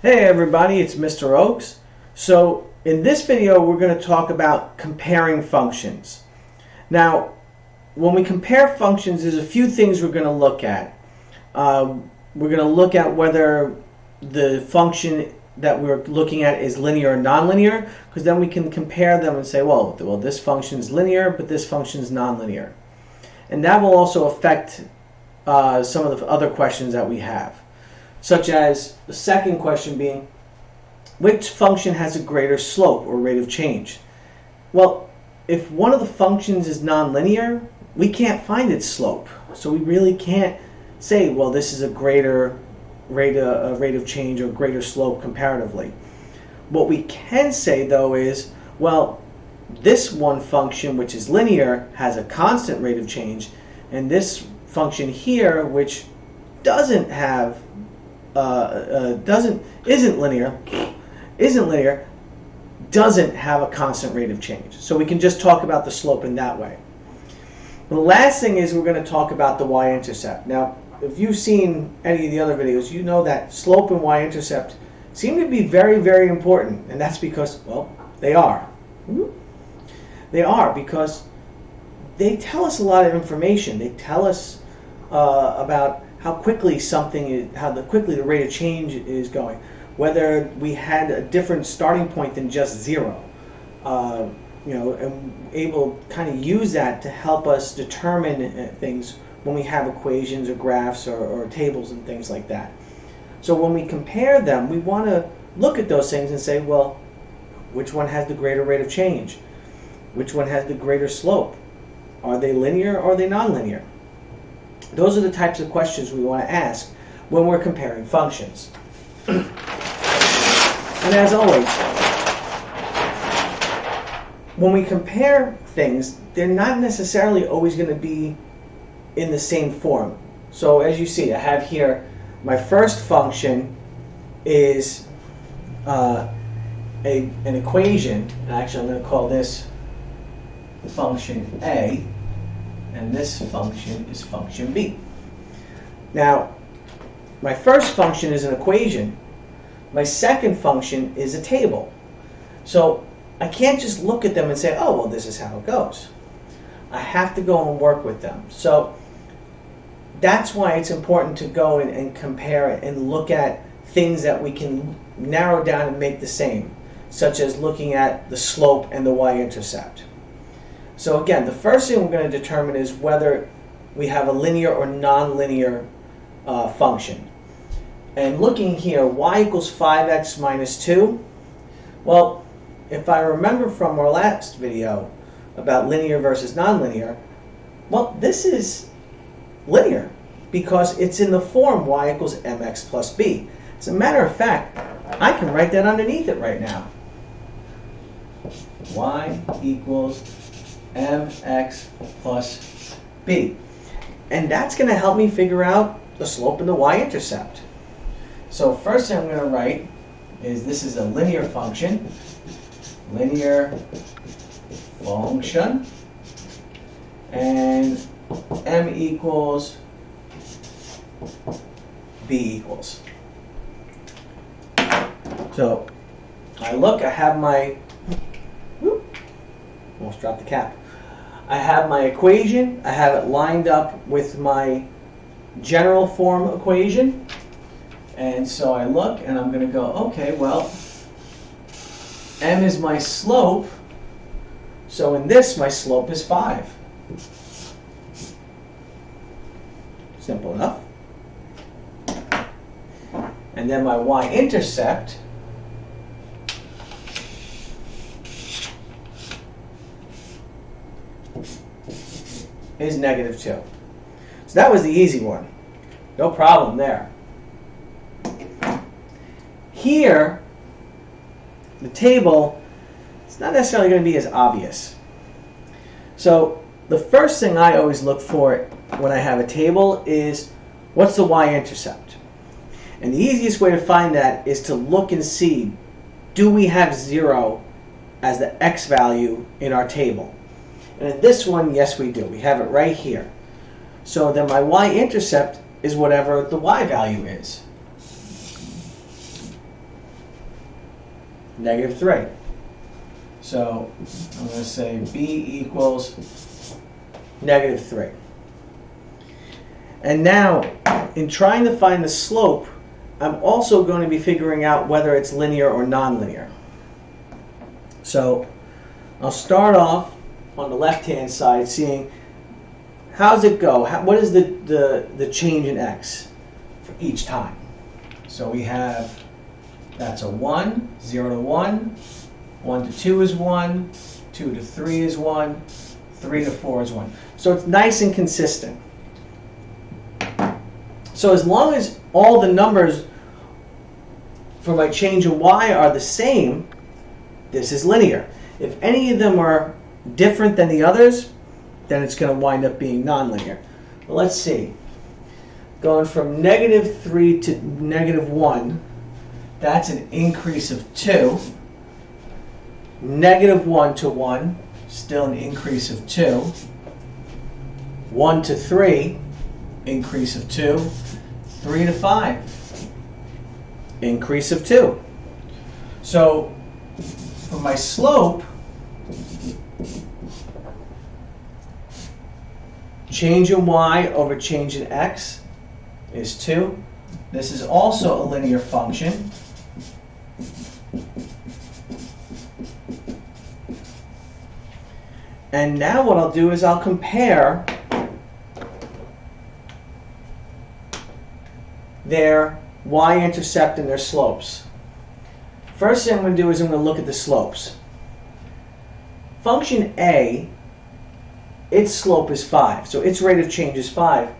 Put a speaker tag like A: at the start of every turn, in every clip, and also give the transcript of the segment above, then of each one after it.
A: Hey everybody, it's Mr. Oaks. So in this video we're going to talk about comparing functions. Now when we compare functions, there's a few things we're going to look at. We're going to look at whether the function that we're looking at is linear or nonlinear, because then we can compare them and say, well this function is linear but this function is nonlinear. And that will also affect some of the other questions that we have. Such as the second question being, which function has a greater slope or rate of change? Well, if one of the functions is nonlinear, we can't find its slope. So we really can't say, well, this is a greater rate of change or greater slope comparatively. What we can say, though, is, well, this one function, which is linear, has a constant rate of change, and this function here, which doesn't have isn't linear, doesn't have a constant rate of change. So we can just talk about the slope in that way. The last thing is we're going to talk about the y-intercept. Now, if you've seen any of the other videos, you know that slope and y-intercept seem to be very, very important, and that's because, well, they are. They are because they tell us a lot of information. They tell us about how quickly the rate of change is going, whether we had a different starting point than just zero, and able to kind of use that to help us determine things when we have equations or graphs or tables and things like that. So when we compare them, we want to look at those things and say, well, which one has the greater rate of change? Which one has the greater slope? Are they linear or are they nonlinear? Those are the types of questions we want to ask when we're comparing functions. And as always, when we compare things, they're not necessarily always going to be in the same form. So as you see, I have here my first function is an equation. Actually, I'm going to call this function A, and this function is function B. Now, my first function is an equation. My second function is a table. So I can't just look at them and say, oh, well, this is how it goes. I have to go and work with them. So that's why it's important to go and compare it and look at things that we can narrow down and make the same, such as looking at the slope and the y-intercept. So again, the first thing we're going to determine is whether we have a linear or nonlinear function. And looking here, y equals 5x minus 2. Well, if I remember from our last video about linear versus nonlinear, well, this is linear because it's in the form y equals mx plus b. As a matter of fact, I can write that underneath it right now. Y equals mx plus b. And that's going to help me figure out the slope and the y-intercept. So first thing I'm going to write is this is a linear function. Linear function. And m equals b equals. So I look, I have my, almost dropped the cap. I have my equation, I have it lined up with my general form equation, and so I look and I'm going to go, okay, well, m is my slope, so in this my slope is 5. Simple enough. And then my y-intercept is -2. So that was the easy one. No problem there. Here, the table, it's not necessarily going to be as obvious. So the first thing I always look for when I have a table is, what's the y-intercept? And the easiest way to find that is to look and see, do we have 0 as the x value in our table? And in this one, yes, we do. We have it right here. So then my y-intercept is whatever the y value is. negative 3. So I'm going to say b equals negative 3. And now, in trying to find the slope, I'm also going to be figuring out whether it's linear or nonlinear. So I'll start off on the left-hand side seeing how does it go? What is the change in x for each time? So we have, that's a 1, 0 to 1, 1 to 2 is 1, 2 to 3 is 1, 3 to 4 is 1. So it's nice and consistent. So as long as all the numbers for my change in y are the same, this is linear. If any of them are different than the others, then it's going to wind up being nonlinear. Well, let's see. Going from negative 3 to negative 1, that's an increase of 2. Negative 1 to 1, still an increase of 2. 1 to 3, increase of 2. 3 to 5, increase of 2. So for my slope, change in y over change in x is 2. This is also a linear function. And now what I'll do is I'll compare their y-intercept and their slopes. First thing I'm going to do is I'm going to look at the slopes. Function A, its slope is 5, so its rate of change is 5.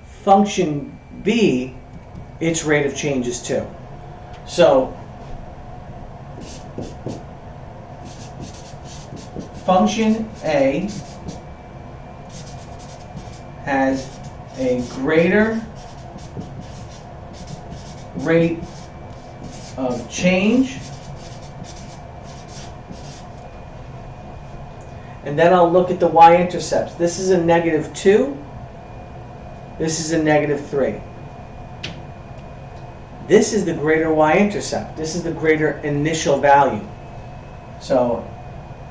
A: Function B, its rate of change is 2. So function A has a greater rate of change, and then I'll look at the y-intercepts. This is a negative 2, this is a negative 3. This is the greater y-intercept. This is the greater initial value. So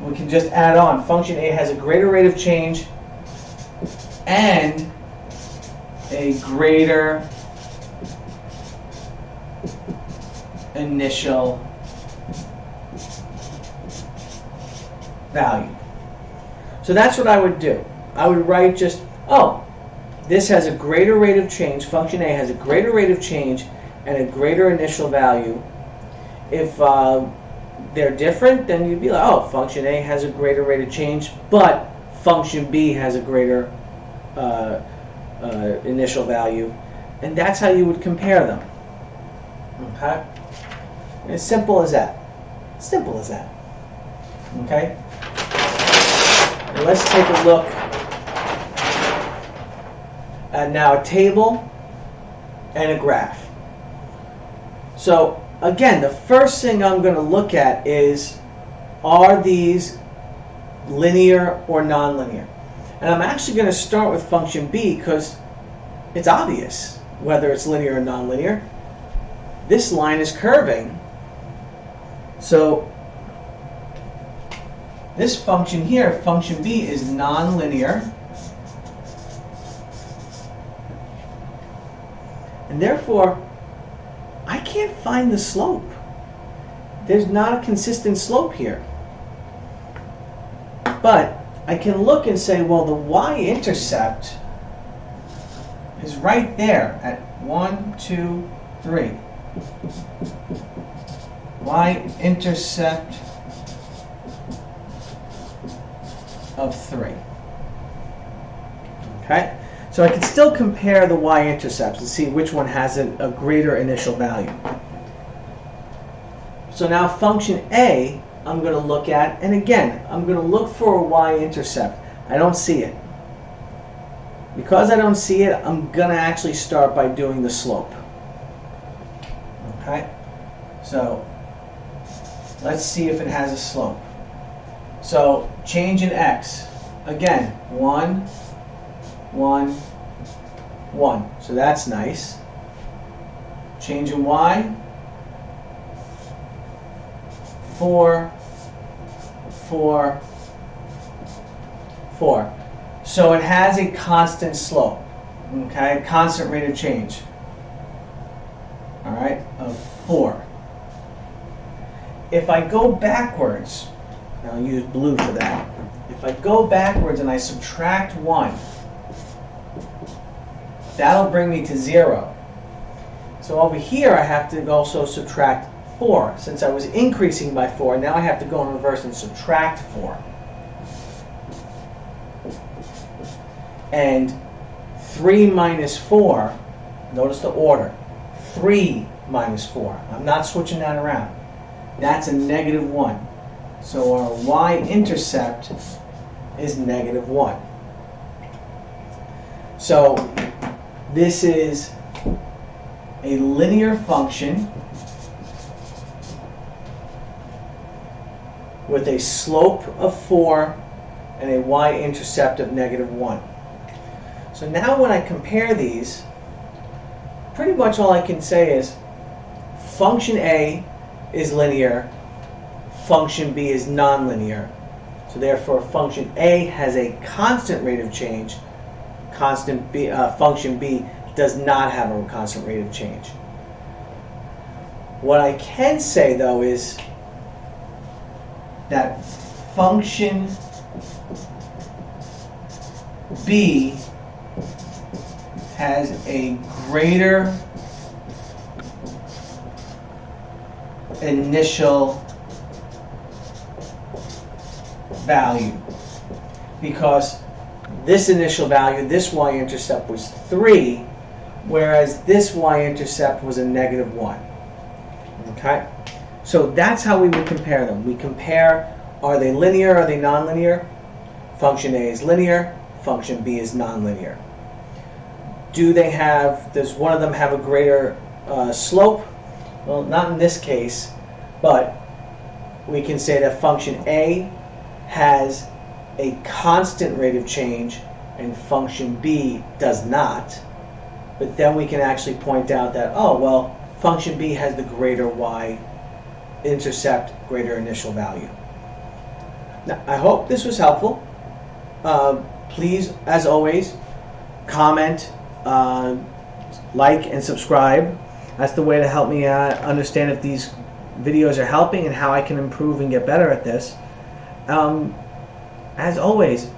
A: we can just add on. Function A has a greater rate of change and a greater initial value. So that's what I would do. I would write just, oh, this has a greater rate of change. Function A has a greater rate of change and a greater initial value. If they're different, then you'd be like, oh, function A has a greater rate of change, but function B has a greater initial value. And that's how you would compare them. Okay? As simple as that. Simple as that. Okay? And let's take a look at now a table and a graph. So again, the first thing I'm going to look at is, are these linear or nonlinear? And I'm actually going to start with function B because it's obvious whether it's linear or nonlinear. This line is curving. So this function here, function B, is nonlinear. And therefore, I can't find the slope. There's not a consistent slope here. But I can look and say, well, the y-intercept is right there at 1, 2, 3. Y-intercept of 3. Okay? So I can still compare the y-intercepts and see which one has a greater initial value. So now function A, I'm going to look at, and again, I'm going to look for a y-intercept. I don't see it. Because I don't see it, I'm going to actually start by doing the slope. Okay? So let's see if it has a slope. So change in x. Again, 1, 1, 1. So that's nice. Change in y. 4, 4, 4. So it has a constant slope, okay, constant rate of change, all right, of 4. If I go backwards, and I'll use blue for that. If I go backwards and I subtract 1, that'll bring me to 0. So over here I have to also subtract 4. Since I was increasing by 4, now I have to go in reverse and subtract 4. And 3 minus 4, notice the order, 3 minus 4. I'm not switching that around. That's a negative 1. So our y-intercept is negative 1. So this is a linear function with a slope of 4 and a y-intercept of negative 1. So now when I compare these, pretty much all I can say is function A is linear, function B is nonlinear. So therefore function A has a constant rate of change, function B does not have a constant rate of change. What I can say though is that function B has a greater initial value, because this initial value, this y-intercept was 3, whereas this y-intercept was a negative 1. Okay? So that's how we would compare them. We compare, are they linear, are they nonlinear? Function A is linear, function B is nonlinear. Does one of them have a greater slope? Well, not in this case, but we can say that function A has a constant rate of change and function B does not. But then we can actually point out that, oh, well, function B has the greater y-intercept, greater initial value. Now, I hope this was helpful. Please, as always, comment, like, and subscribe. That's the way to help me understand if these videos are helping and how I can improve and get better at this. As always,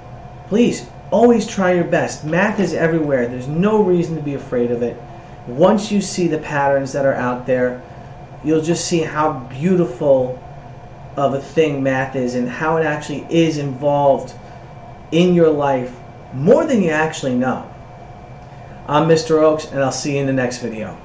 A: please always try your best. Math is everywhere. There's no reason to be afraid of it. Once you see the patterns that are out there, you'll just see how beautiful of a thing math is and how it actually is involved in your life more than you actually know. I'm Mr. Oaks, and I'll see you in the next video.